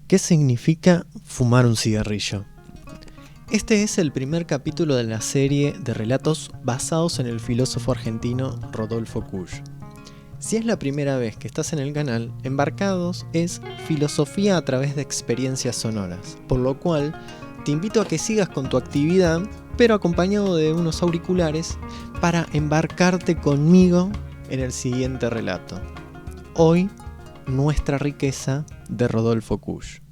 ¿Qué significa fumar un cigarrillo? Este es el primer capítulo de la serie de relatos basados en el filósofo argentino Rodolfo Kusch. Si es la primera vez que estás en el canal, Embarcados es filosofía a través de experiencias sonoras, por lo cual te invito a que sigas con tu actividad, pero acompañado de unos auriculares para embarcarte conmigo en el siguiente relato. Hoy, Nuestra riqueza de Rodolfo Kusch.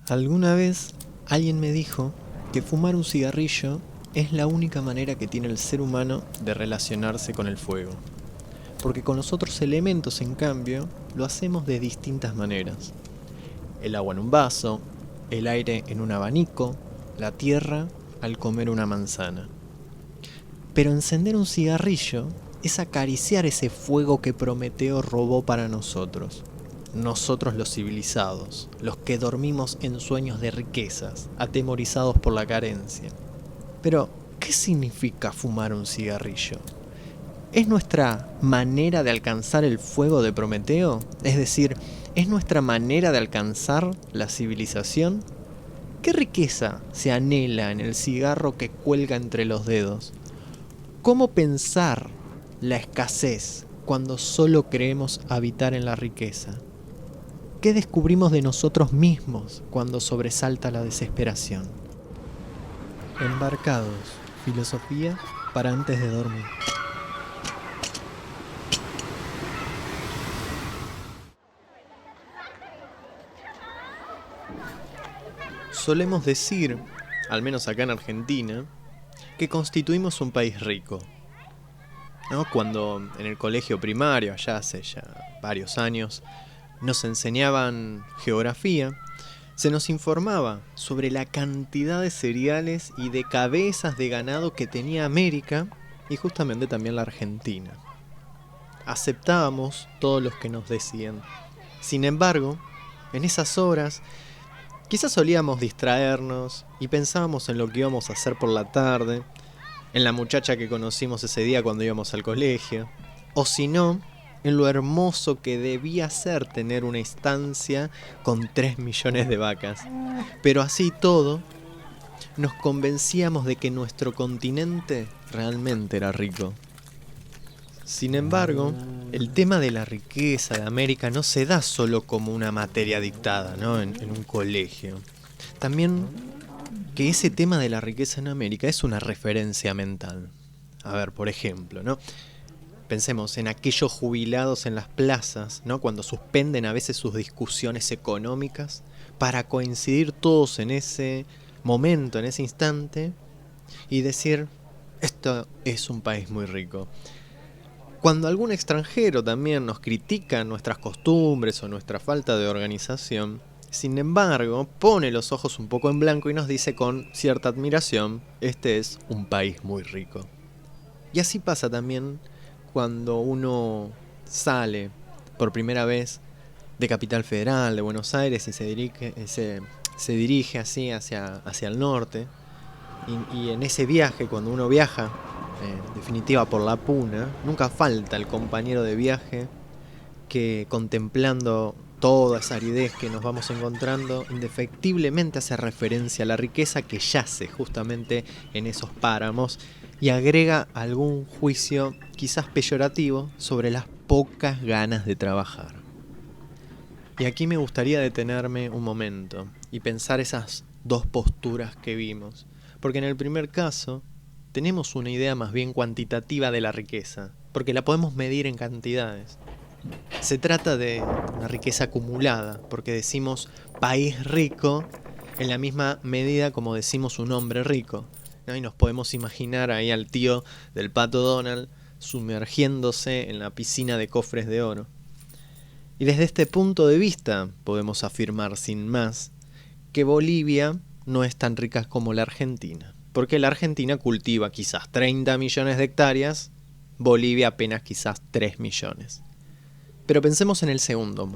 Alguna vez alguien me dijo que fumar un cigarrillo es la única manera que tiene el ser humano de relacionarse con el fuego. Porque con los otros elementos, en cambio, lo hacemos de distintas maneras. El agua en un vaso, el aire en un abanico, la tierra al comer una manzana. Pero encender un cigarrillo es acariciar ese fuego que Prometeo robó para nosotros. Nosotros los civilizados, los que dormimos en sueños de riquezas, atemorizados por la carencia. Pero, ¿qué significa fumar un cigarrillo? ¿Es nuestra manera de alcanzar el fuego de Prometeo? Es decir, ¿es nuestra manera de alcanzar la civilización? ¿Qué riqueza se anhela en el cigarro que cuelga entre los dedos? ¿Cómo pensar la escasez cuando solo creemos habitar en la riqueza? ¿Qué descubrimos de nosotros mismos cuando sobresalta la desesperación? Embarcados, filosofía para antes de dormir. Solemos decir, al menos acá en Argentina, que constituimos un país rico, ¿no? Cuando en el colegio primario, allá hace ya varios años, nos enseñaban geografía, se nos informaba sobre la cantidad de cereales y de cabezas de ganado que tenía América y justamente también la Argentina. Aceptábamos todos los que nos decían. Sin embargo, en esas horas, quizás solíamos distraernos y pensábamos en lo que íbamos a hacer por la tarde, en la muchacha que conocimos ese día cuando íbamos al colegio, o si no, en lo hermoso que debía ser tener una estancia con 3 millones de vacas. Pero así todo, nos convencíamos de que nuestro continente realmente era rico. Sin embargo, el tema de la riqueza de América no se da solo como una materia dictada, ¿no? en un colegio. También que ese tema de la riqueza en América es una referencia mental. A ver, por ejemplo, ¿no? Pensemos en aquellos jubilados en las plazas, ¿no? Cuando suspenden a veces sus discusiones económicas para coincidir todos en ese momento, en ese instante, y decir, esto es un país muy rico. Cuando algún extranjero también nos critica nuestras costumbres o nuestra falta de organización, sin embargo, pone los ojos un poco en blanco y nos dice con cierta admiración, este es un país muy rico. Y así pasa también cuando uno sale por primera vez de Capital Federal, de Buenos Aires, y se dirige así hacia el norte. Y en ese viaje, cuando uno viaja, en definitiva por la Puna, nunca falta el compañero de viaje que, contemplando toda esa aridez que nos vamos encontrando, indefectiblemente hace referencia a la riqueza que yace justamente en esos páramos y agrega algún juicio quizás peyorativo sobre las pocas ganas de trabajar. Y aquí me gustaría detenerme un momento y pensar esas dos posturas que vimos, porque en el primer caso tenemos una idea más bien cuantitativa de la riqueza, porque la podemos medir en cantidades. Se trata de una riqueza acumulada, porque decimos país rico en la misma medida como decimos un hombre rico, ¿no? Y nos podemos imaginar ahí al tío del Pato Donald sumergiéndose en la piscina de cofres de oro. Y desde este punto de vista podemos afirmar sin más que Bolivia no es tan rica como la Argentina, porque la Argentina cultiva quizás 30 millones de hectáreas, Bolivia apenas quizás 3 millones. Pero pensemos en el segundo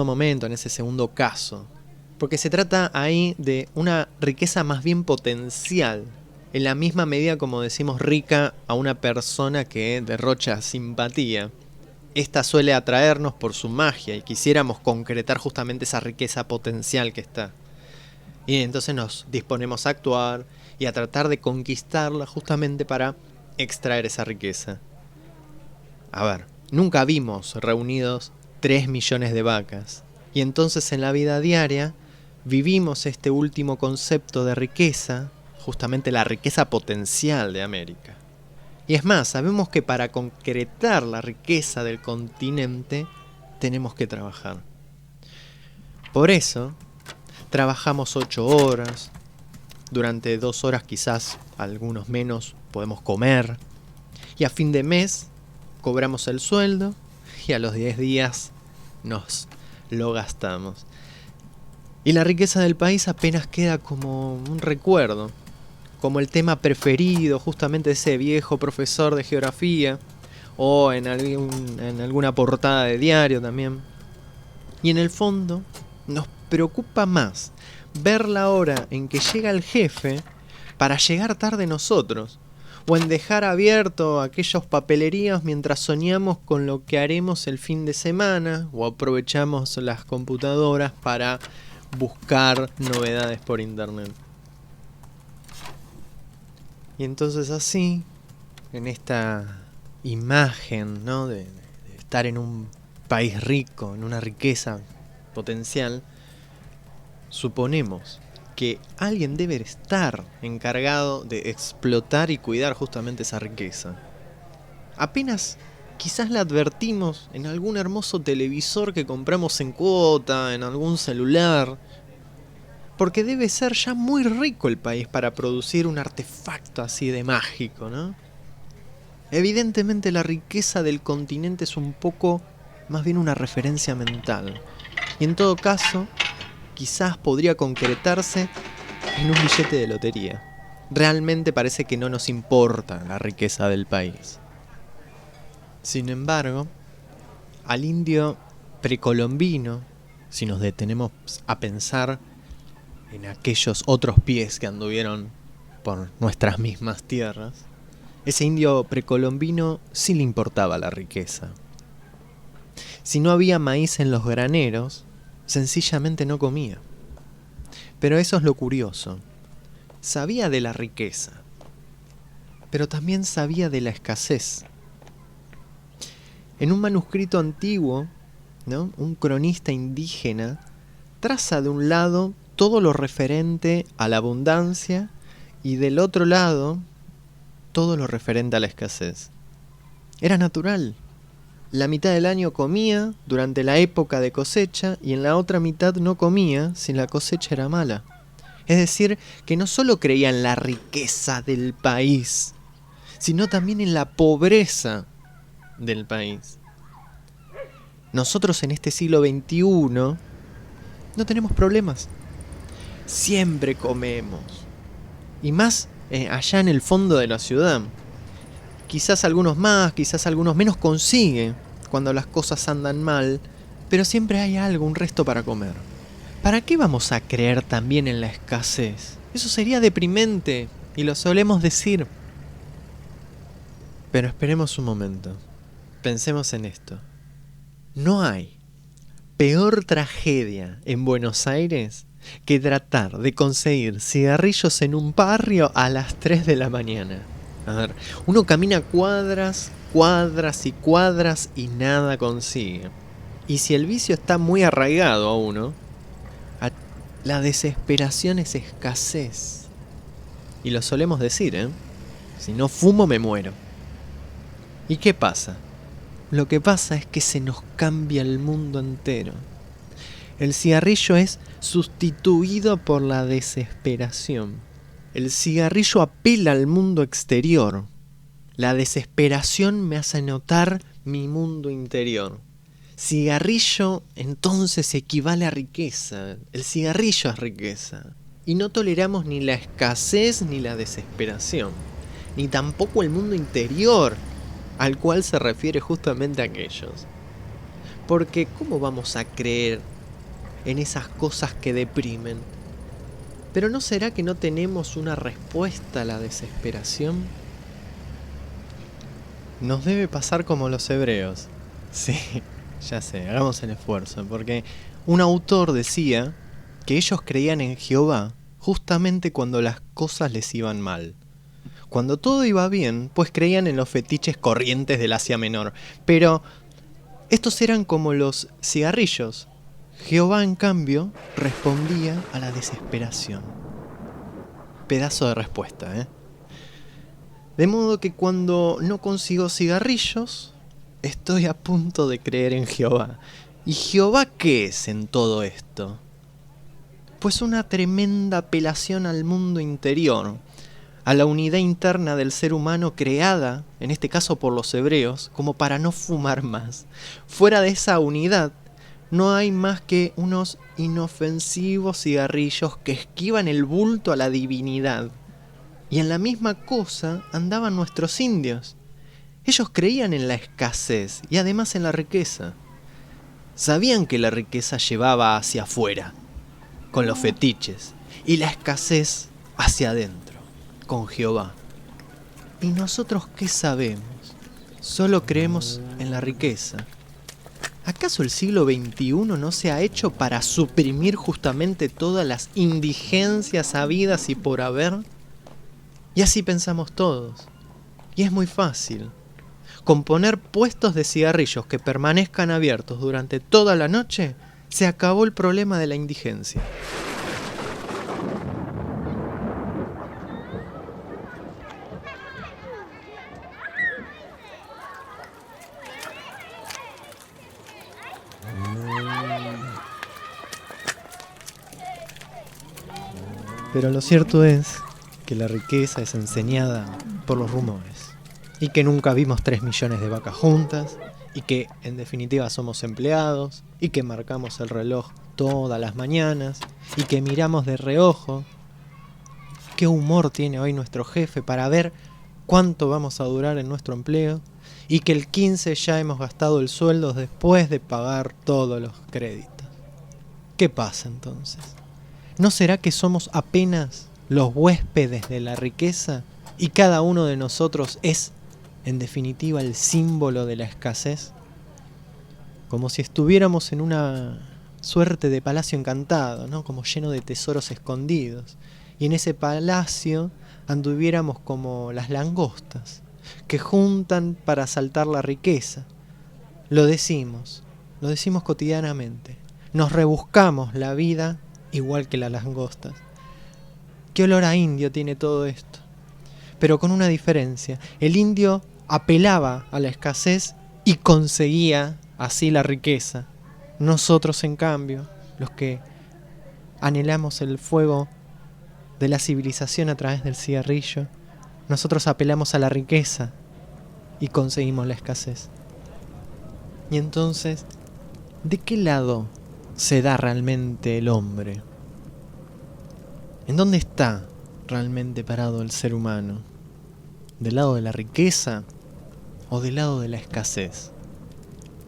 momento, en ese segundo caso, porque se trata ahí de una riqueza más bien potencial, en la misma medida como decimos rica a una persona que derrocha simpatía. esta suele atraernos por su magia y quisiéramos concretar justamente esa riqueza potencial que está. Y entonces nos disponemos a actuar y a tratar de conquistarla justamente para extraer esa riqueza. A ver, nunca vimos reunidos 3 millones de vacas. Y entonces en la vida diaria vivimos este último concepto de riqueza, justamente la riqueza potencial de América. Y es más, sabemos que para concretar la riqueza del continente tenemos que trabajar. Por eso, trabajamos 8 horas, durante 2 horas quizás, algunos menos, podemos comer, y a fin de mes cobramos el sueldo y a los 10 días nos lo gastamos. Y la riqueza del país apenas queda como un recuerdo, como el tema preferido justamente de ese viejo profesor de geografía, o en alguna portada de diario también. Y en el fondo nos preocupa más ver la hora en que llega el jefe para llegar tarde nosotros, o en dejar abierto aquellos papelerías mientras soñamos con lo que haremos el fin de semana, o aprovechamos las computadoras para buscar novedades por internet. Y entonces así, en esta imagen, ¿no?, de estar en un país rico, en una riqueza potencial, suponemos que alguien debe estar encargado de explotar y cuidar justamente esa riqueza. Apenas quizás la advertimos en algún hermoso televisor que compramos en cuota, en algún celular, porque debe ser ya muy rico el país para producir un artefacto así de mágico, ¿no? Evidentemente la riqueza del continente es un poco más bien una referencia mental. Y en todo caso, quizás podría concretarse en un billete de lotería. Realmente parece que no nos importa la riqueza del país. Sin embargo, al indio precolombino, si nos detenemos a pensar en aquellos otros pies que anduvieron por nuestras mismas tierras, ese indio precolombino sí le importaba la riqueza. Si no había maíz en los graneros, sencillamente no comía. Pero eso es lo curioso. Sabía de la riqueza, pero también sabía de la escasez. En un manuscrito antiguo, ¿no?, un cronista indígena traza de un lado todo lo referente a la abundancia y del otro lado todo lo referente a la escasez. Era natural. La mitad del año comía durante la época de cosecha y en la otra mitad no comía si la cosecha era mala. Es decir, que no solo creía en la riqueza del país, sino también en la pobreza del país. Nosotros en este siglo XXI no tenemos problemas. Siempre comemos. Y más allá en el fondo de la ciudad. Quizás algunos más, quizás algunos menos consiguen cuando las cosas andan mal, pero siempre hay algo, un resto para comer. ¿Para qué vamos a creer también en la escasez? Eso sería deprimente, y lo solemos decir. Pero esperemos un momento. Pensemos en esto. No hay peor tragedia en Buenos Aires que tratar de conseguir cigarrillos en un barrio a las 3 de la mañana. A ver, uno camina cuadras, cuadras y cuadras y nada consigue. Y si el vicio está muy arraigado a uno, la desesperación es escasez. Y lo solemos decir, ¿eh? Si no fumo me muero. ¿Y qué pasa? Lo que pasa es que se nos cambia el mundo entero. El cigarrillo es sustituido por la desesperación. El cigarrillo apela al mundo exterior. La desesperación me hace notar mi mundo interior. Cigarrillo entonces equivale a riqueza. El cigarrillo es riqueza. Y no toleramos ni la escasez ni la desesperación. Ni tampoco el mundo interior, al cual se refiere justamente aquellos. Porque ¿cómo vamos a creer en esas cosas que deprimen? ¿Pero no será que no tenemos una respuesta a la desesperación? Nos debe pasar como los hebreos. Sí, ya sé, hagamos el esfuerzo, porque un autor decía que ellos creían en Jehová justamente cuando las cosas les iban mal. Cuando todo iba bien, pues creían en los fetiches corrientes del Asia Menor, pero estos eran como los cigarrillos. Jehová, en cambio, respondía a la desesperación. Pedazo de respuesta, ¿eh? De modo que cuando no consigo cigarrillos, estoy a punto de creer en Jehová. ¿Y Jehová qué es en todo esto? Pues una tremenda apelación al mundo interior, a la unidad interna del ser humano creada, en este caso por los hebreos, como para no fumar más. Fuera de esa unidad, no hay más que unos inofensivos cigarrillos que esquivan el bulto a la divinidad. Y en la misma cosa andaban nuestros indios. Ellos creían en la escasez y además en la riqueza. Sabían que la riqueza llevaba hacia afuera, con los fetiches, y la escasez hacia adentro, con Jehová. ¿Y nosotros qué sabemos? Solo creemos en la riqueza. ¿Acaso el siglo XXI no se ha hecho para suprimir justamente todas las indigencias habidas y por haber? Y así pensamos todos. Y es muy fácil. Con poner puestos de cigarrillos que permanezcan abiertos durante toda la noche, se acabó el problema de la indigencia. Pero lo cierto es que la riqueza es enseñada por los rumores. Y que nunca vimos 3 millones de vacas juntas. Y que en definitiva somos empleados. Y que marcamos el reloj todas las mañanas. Y que miramos de reojo qué humor tiene hoy nuestro jefe para ver cuánto vamos a durar en nuestro empleo. Y que el 15 ya hemos gastado el sueldo después de pagar todos los créditos. ¿Qué pasa entonces? ¿No será que somos apenas los huéspedes de la riqueza y cada uno de nosotros es, en definitiva, el símbolo de la escasez? Como si estuviéramos en una suerte de palacio encantado, ¿no? Como lleno de tesoros escondidos. Y en ese palacio anduviéramos como las langostas, que juntan para asaltar la riqueza. Lo decimos cotidianamente. Nos rebuscamos la vida igual que las langostas. ¿Qué olor a indio tiene todo esto? Pero con una diferencia. El indio apelaba a la escasez y conseguía así la riqueza. Nosotros, en cambio, los que anhelamos el fuego de la civilización a través del cigarrillo, nosotros apelamos a la riqueza y conseguimos la escasez. Y entonces, ¿de qué lado se da realmente el hombre? ¿En dónde está realmente parado el ser humano? ¿Del lado de la riqueza o del lado de la escasez?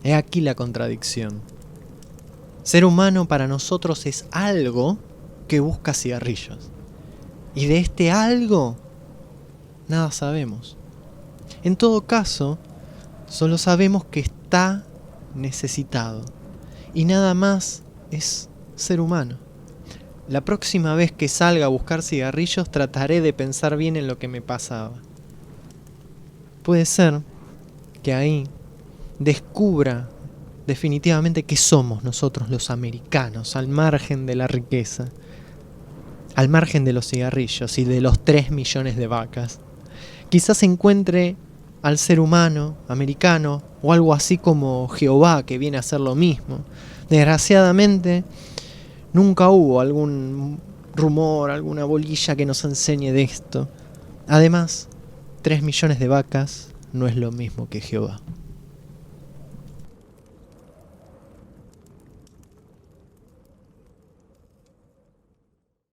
He aquí la contradicción. Ser humano para nosotros es algo que busca cigarrillos. Y de este algo, nada sabemos. En todo caso, solo sabemos que está necesitado. Y nada más es ser humano. La próxima vez que salga a buscar cigarrillos trataré de pensar bien en lo que me pasaba. Puede ser que ahí descubra definitivamente que somos nosotros los americanos, al margen de la riqueza, al margen de los cigarrillos y de los 3 millones de vacas. Quizás encuentre al ser humano americano o algo así como Jehová, que viene a hacer lo mismo. Desgraciadamente, nunca hubo algún rumor, alguna bolilla que nos enseñe de esto. Además, 3 millones de vacas no es lo mismo que Jehová.